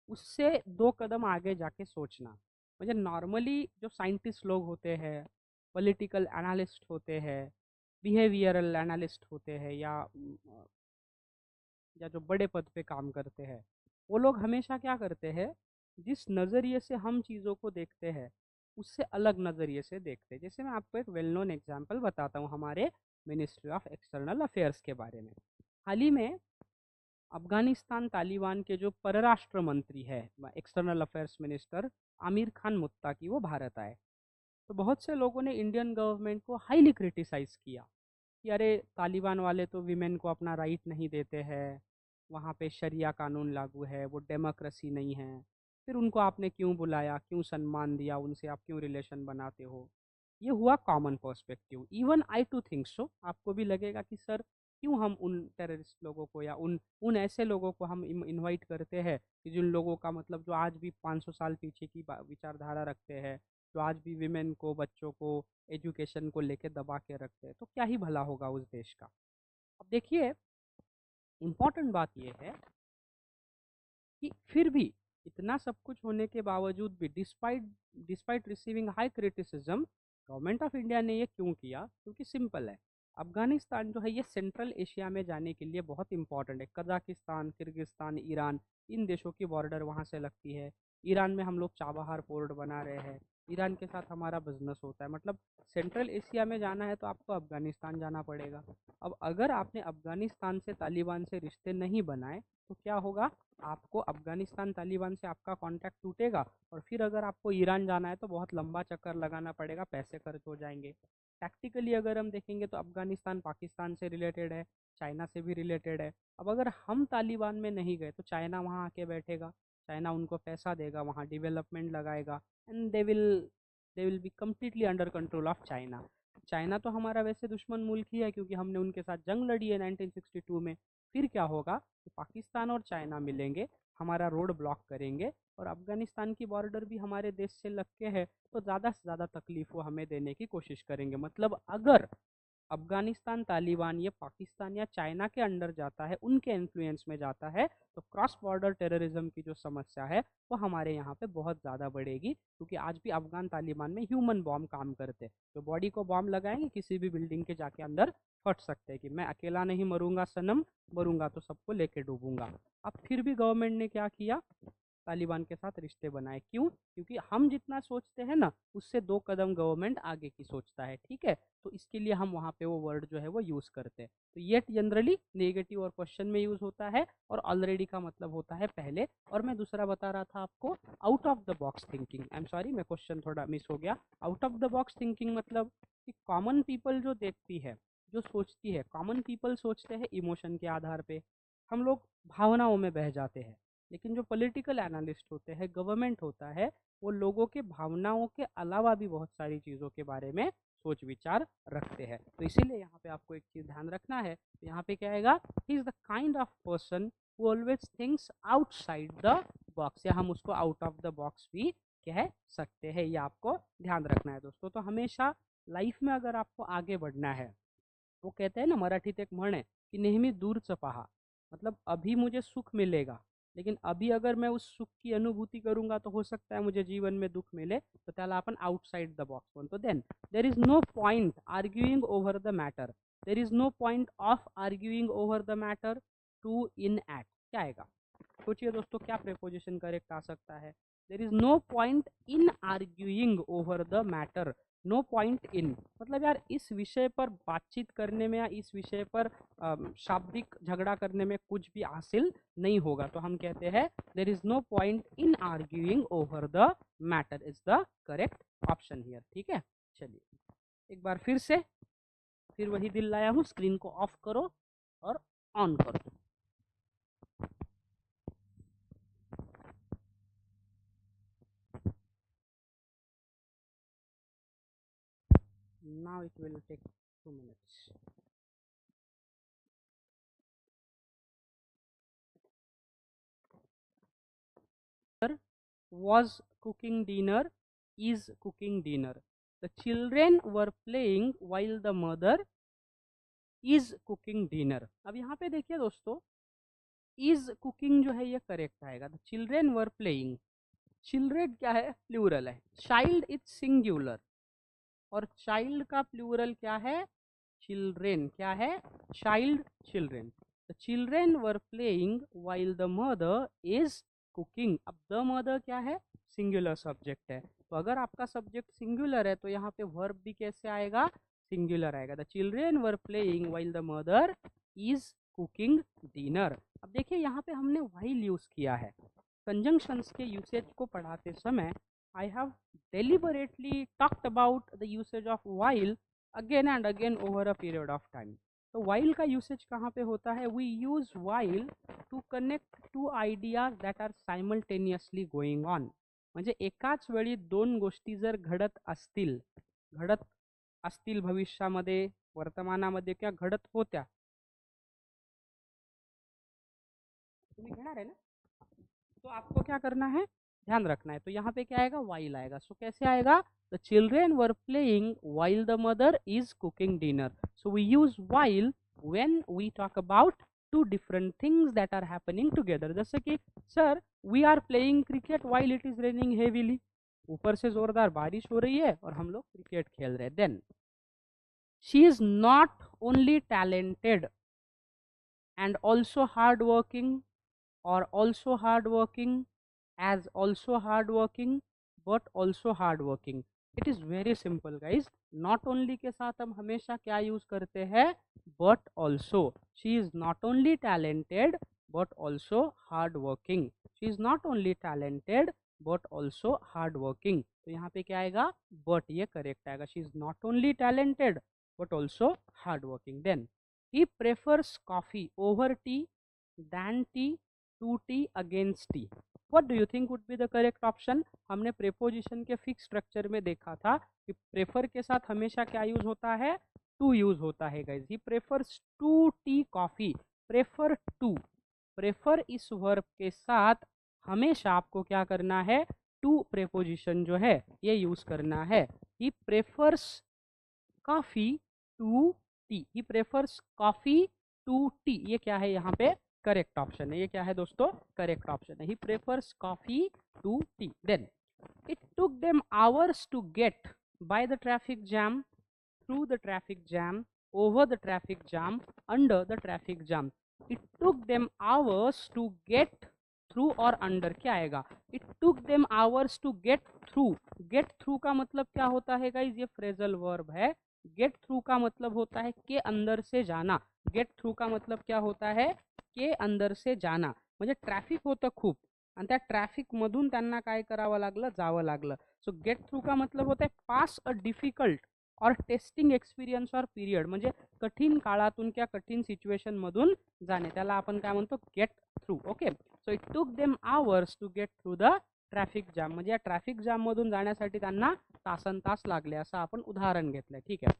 उससे 2 कदम आगे जाके सोचना। मुझे नॉर्मली जो साइंटिस्ट लोग होते हैं, पॉलिटिकल एनालिस्ट होते हैं, बिहेवियरल एनालिस्ट होते हैं, या जो बड़े पद पे काम करते हैं, वो लोग हमेशा क्या करते हैं, जिस नज़रिए से हम चीज़ों को देखते हैं उससे अलग नज़रिए से देखते हैं। जैसे मैं आपको एक वेल नोन एग्जांपल बताता हूँ हमारे मिनिस्ट्री ऑफ एक्सटर्नल अफेयर्स के बारे में। हाल ही में अफगानिस्तान तालिबान के जो परराष्ट्र मंत्री है, external affairs minister Aamir Khan मुत्ताकी, वो भारत आए। तो बहुत से लोगों ने इंडियन गवर्नमेंट को हाईली क्रिटिसाइज़ किया कि अरे तालिबान वाले तो विमेन को अपना राइट नहीं देते हैं, वहाँ पे शरिया कानून लागू है, वो डेमोक्रेसी नहीं है, फिर उनको आपने क्यों बुलाया, क्यों सम्मान दिया, उनसे आप क्यों रिलेशन बनाते हो। ये हुआ common perspective. Even I too think so, आपको भी लगेगा कि सर क्यों हम उन टेररिस्ट लोगों को या उन उन ऐसे लोगों को हम इनवाइट करते हैं कि जिन लोगों का मतलब जो आज भी 500 साल पीछे की विचारधारा रखते हैं, जो आज भी विमेन को, बच्चों को, एजुकेशन को लेके दबा के रखते हैं, तो क्या ही भला होगा उस देश का। अब देखिए, इम्पोर्टेंट बात यह है कि फिर भी इतना सब कुछ होने के बावजूद भी, despite despite receiving high criticism, government of India ने ये क्यों किया? क्योंकि सिंपल है, अफगानिस्तान जो है ये सेंट्रल एशिया में जाने के लिए बहुत इंपॉर्टेंट है। कजाकिस्तान, किर्गिस्तान, ईरान, इन देशों की बॉर्डर वहाँ से लगती है। ईरान में हम लोग चाबहार पोर्ट बना रहे हैं, ईरान के साथ हमारा बिजनेस होता है। मतलब सेंट्रल एशिया में जाना है तो आपको अफगानिस्तान जाना पड़ेगा। अब अगर आपने अफगानिस्तान से तालिबान से रिश्ते नहीं बनाए तो क्या होगा? आपको अफगानिस्तान तालिबान से आपका कांटेक्ट टूटेगा, और फिर अगर आपको ईरान जाना है तो बहुत लंबा चक्कर लगाना पड़ेगा, पैसे खर्च हो जाएंगे। टैक्टिकली अगर हम देखेंगे तो अफगानिस्तान पाकिस्तान से रिलेटेड है, चाइना से भी रिलेटेड है। अब अगर हम तालिबान में नहीं गए तो चाइना वहाँ आके बैठेगा, चाइना उनको पैसा देगा, वहाँ डेवलपमेंट लगाएगा, and they will be completely under control of China. China तो हमारा वैसे दुश्मन मुल्क ही है क्योंकि हमने उनके साथ जंग लड़ी है 1962 में। फिर क्या होगा कि पाकिस्तान और चाइना मिलेंगे, हमारा रोड ब्लॉक करेंगे, और अफगानिस्तान की बॉर्डर भी हमारे देश से लग के है, तो ज़्यादा से ज़्यादा तकलीफ वो हमें देने की कोशिश करेंगे। मतलब अगर अफगानिस्तान तालिबान ये पाकिस्तान या चाइना के अंडर जाता है, उनके इन्फ्लुएंस में जाता है, तो क्रॉस बॉर्डर टेररिज्म की जो समस्या है वो हमारे यहाँ पे बहुत ज़्यादा बढ़ेगी। क्योंकि आज भी अफगान तालिबान में ह्यूमन बॉम्ब काम करते हैं, जो बॉडी को बॉम्ब लगाएंगे किसी भी बिल्डिंग के जाके अंदर फट सकते हैं कि मैं अकेला नहीं मरूंगा सनम, मरूंगा तो सबको लेके डूबूंगा। अब फिर भी गवर्नमेंट ने क्या किया? तालिबान के साथ रिश्ते बनाए। क्यों? क्योंकि हम जितना सोचते हैं ना, उससे 2 कदम गवर्नमेंट आगे की सोचता है, ठीक है? तो इसके लिए हम वहाँ पे वो वर्ड जो है वो यूज़ करते हैं। तो ये जनरली नेगेटिव और क्वेश्चन में यूज़ होता है, और ऑलरेडी का मतलब होता है पहले। और मैं दूसरा बता रहा था आपको, out of the box thinking. I am sorry, मैं क्वेश्चन थोड़ा मिस हो गया। Out of the box thinking मतलब कि कॉमन पीपल जो देखती है, जो सोचती है, कॉमन पीपल सोचते हैं इमोशन के आधार पे, हम लोग भावनाओं में बह जाते हैं। लेकिन जो पॉलिटिकल एनालिस्ट होते हैं, गवर्नमेंट होता है, वो लोगों के भावनाओं के अलावा भी बहुत सारी चीज़ों के बारे में सोच विचार रखते हैं। तो इसीलिए यहाँ पे आपको एक चीज़ ध्यान रखना है। तो यहाँ पे क्या आएगा? He is the kind of person who always thinks outside the box, या हम उसको आउट ऑफ द बॉक्स भी कह सकते हैं। ये आपको ध्यान रखना है दोस्तों। तो हमेशा लाइफ में अगर आपको आगे बढ़ना है, वो कहते हैं ना, मराठीत एक म्हण आहे की नेहमी दूरचं पहा। मतलब अभी मुझे सुख मिलेगा, लेकिन अभी अगर मैं उस सुख की अनुभूति करूंगा तो हो सकता है मुझे जीवन में दुख मिले, तो त्याला आपण आउटसाइड द बॉक्स म्हणतो। Then there is no point arguing over the matter, there is no point of arguing over the matter two in eight. क्या आएगा? सोचिए दोस्तों, क्या प्रेपोजिशन करेक्ट आ सकता है? There is no point in arguing over the matter. No point in मतलब यार इस विषय पर बातचीत करने में या इस विषय पर शाब्दिक झगड़ा करने में कुछ भी हासिल नहीं होगा। तो हम कहते हैं there is no point in arguing over the matter is the correct option here. ठीक है, चलिए एक बार फिर वही दिल लाया हूँ, स्क्रीन को ऑफ करो और ऑन करो। Now it will take 2 minutes. Was cooking dinner, is cooking dinner. The children were playing while the mother is cooking dinner. अब यहाँ पे देखिए दोस्तों, is cooking जो है ये करेक्ट आएगा. The children were playing. Children क्या है? प्लूरल है. चाइल्ड इज सिंगुलर और चाइल्ड का प्लूरल क्या है? चिल्ड्रेन. क्या है? Child, children. The children were playing while the mother is cooking. अब द मदर क्या है? सिंगुलर सब्जेक्ट है. तो अगर आपका सब्जेक्ट सिंगुलर है तो यहाँ पे वर्ब भी कैसे आएगा? सिंगुलर आएगा. The children were playing while the mother is cooking dinner. अब देखिए यहाँ पे हमने व्हाइल यूज किया है. कंजंक्शंस के यूसेज को पढ़ाते समय I have deliberately talked about the usage of while again and again over a period of time. तो while का usage कहाँ पे होता है? We use while to connect two ideas that are simultaneously going on. म्हणजे एकाच वेळी दोन गोष्टी जर घडत असतील भविष्यामध्ये, वर्तमानामध्ये किंवा घडत होत्या. तुम्ही घेणार आहे ना? तो आपको क्या करना है? ध्यान रखना है. तो यहाँ पे क्या आएगा? वाइल आएगा. सो कैसे आएगा? The children were playing while the mother is cooking dinner. So we use while when we talk about two different things that are happening together. जैसे कि sir we are playing cricket while it is raining heavily. ऊपर से जोरदार बारिश हो रही है और हम लोग क्रिकेट खेल रहे हैं. Then she is not only talented and also hardworking, or also hardworking, as also hardworking, but also hardworking. It is very simple guys. Not only के साथ हम हमेशा क्या यूज करते हैं? But also. She is not only talented but also hardworking. She is not only talented but also hardworking. तो यहाँ पे क्या आएगा? But ये करेक्ट आएगा. She is not only talented but also hardworking. Then he prefers coffee over tea than tea to tea against tea. What do you think would be the correct option? हमने preposition के fix structure में देखा था कि prefer के साथ हमेशा क्या यूज होता है? टू यूज होता है guys. He prefers to tea coffee. Prefer to. Prefer इस वर्ब के साथ हमेशा आपको क्या करना है? टू प्रेपोजिशन जो है ये यूज करना है. He prefers coffee to tea. He prefers coffee to tea. ये क्या है? यहाँ पे करेक्ट ऑप्शन है. ये क्या है दोस्तों? करेक्ट ऑप्शन है. He prefers coffee to tea. Then it took them hours to get by the traffic jam, through the traffic jam, over the traffic jam, under the traffic jam. It took them hours to get through और under क्या आएगा? It took them hours to get through. Get through का मतलब क्या होता है guys? ये phrasal verb है. गेट थ्रू का मतलब होता है के अंदर से जाना. गेट थ्रू का मतलब क्या होता है? के अंदर से जाना. म्हणजे ट्रॅफिक होतं खूप आणि त्या ट्रॅफिक मधून त्यांना काय करावं लागलं? जावं लागलं. सो गेट थ्रू का मतलब होता है पास अ डिफिकल्ट और टेस्टिंग एक्सपिरियन्स और पिरियड. म्हणजे कठीण काळातून किंवा कठीण सिच्युएशन मधून जाणे, त्याला आपण काय म्हणतो? Get through. Okay. So it took them hours to get through the traffic jam. म्हणजे या ट्रॅफिक जॅम मधून जाण्यासाठी त्यांना तासन तास लागले असं आपण उदाहरण घेतलंय. ठीक आहे.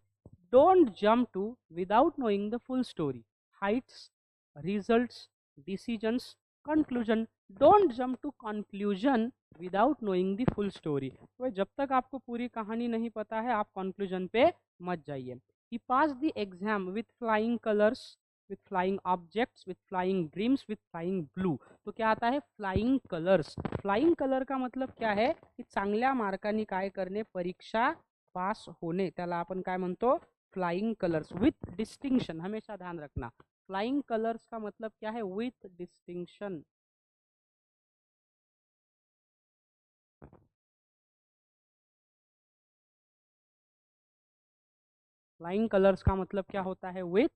Don't jump to without knowing the full story. Heights, results, decisions, conclusion. Don't jump to conclusion without knowing the full story. तो जब तक आपको पूरी कहानी नहीं पता है आप कंक्लूजन पे मत जाइए. He pass the exam with flying colours, with flying objects, with flying dreams, with flying blue. तो क्या आता है? Flying colours. फ्लाइंग कलर का मतलब क्या है? की चांगल्या मार्कांनी काय करणे? परीक्षा पास होणे, त्याला आपण काय म्हणतो? Flying colours. With distinction. हमेशा ध्यान रखना, फ्लाइंग कलर्स का मतलब क्या है? With distinction. फ्लाइंग कलर्स का मतलब क्या होता है? With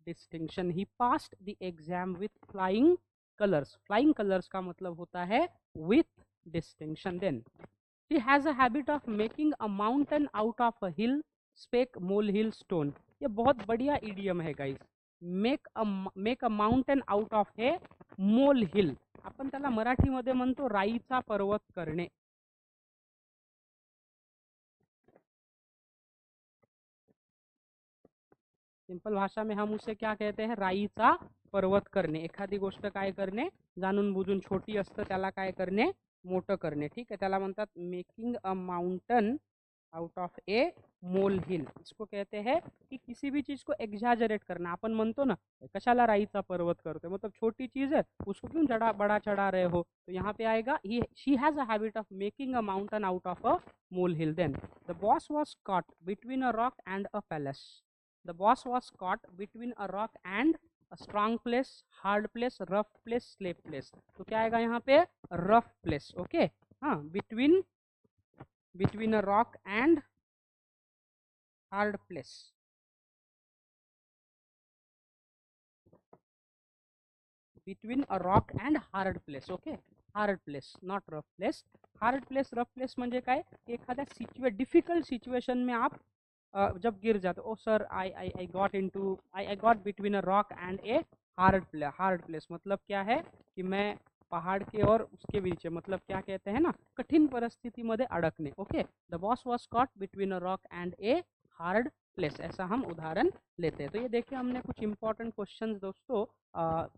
distinction. He passed the exam with flying colours. Flying colours का मतलब होता है with distinction. Then she has a habit of making a mountain out of a hill, speck, mole hill, stone. ये बहुत बढ़िया इडियम है guys. Make a mountain out of a mole hill. आपण त्याला मराठीमध्ये म्हणतो राईचा पर्वत करणे. सिंपल भाषा में हम उसे क्या कहते हैं, राईचा पर्वत करणे. एखादी गोष्ट काय करणे, जाणून बुजून छोटी असतं त्याला काय करणे, मोठं करणे. ठीक आहे, त्याला म्हणतात making a mountain out of a mole hill. इसको कहते हैं कि किसी भी चीज को एग्जैजरेट करना. अपन म्हणतो ना, कशाला राईचा पर्वत करतोय, मतलब छोटी चीज है उसको क्यों जड़ा बड़ा चढ़ा रहे हो. तो यहाँ पे आएगा ही she has a habit of making a mountain out of a mole hill. Then the boss was caught between a rock and a palace. The boss was caught between a rock and a strong place, hard place, rough place, slap place. तो क्या आएगा यहाँ पे, rough place. Okay, हाँ, between between a rock and hard place. Between a rock and hard place. Okay, hard place, not rough place. Hard place, rough place म्हणजे काय, एखाद्या difficult situation में आप जब गिर जाते. Oh sir, I got into I got between a rock and a hard place. मतलब क्या है कि मैं पहाड़ के और उसके बीच है, मतलब क्या कहते हैं ना, कठिन परिस्थितीमध्ये अडकणे. Okay, the boss was caught between a rock and a hard place. ऐसा हम उदाहरण लेते हैं. तो ये देखिए हमने कुछ इंपॉर्टेंट क्वेश्चंस दोस्तों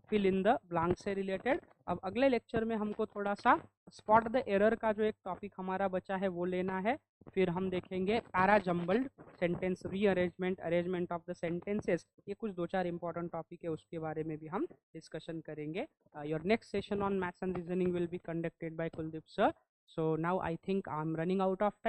फिल इन द ब्लैंक से रिलेटेड. अब अगले लेक्चर में हमको थोड़ा सा स्पॉट द एरर का जो एक टॉपिक हमारा बचा है वो लेना है. फिर हम देखेंगे para jumbled sentence rearrangement, arrangement of the sentences. ये कुछ दो चार इंपॉर्टेंट टॉपिक है, उसके बारे में भी हम डिस्कशन करेंगे. Your next session on maths and reasoning will be conducted by Kuldeep sir. So now I think I'm running out of time.